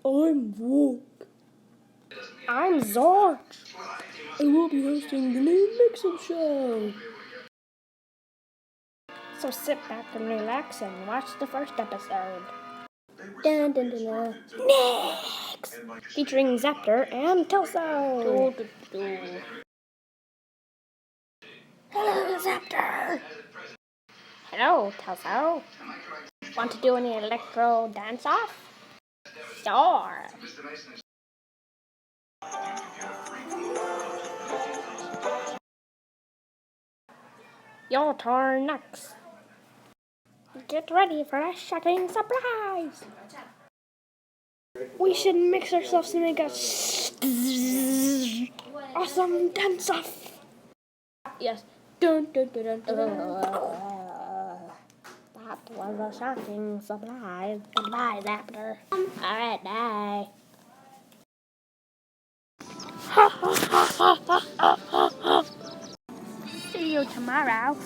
I'm Volk. I'm Zorch. I will be hosting the new Mix-Up Show. So sit back and relax and watch the first episode. Dun, dun, dun, dun. Next! Featuring Zaptor and Telso. Hello, Zaptor. Hello, Telso. Want to do any electro dance-off? Sure. Your turn next. Get ready for a shocking surprise. We should mix ourselves to make a awesome dance-off. Yes. Dun, dun, dun, dun, dun. That was a shocking surprise. Goodbye, Zaptor. Alright, bye. See you tomorrow.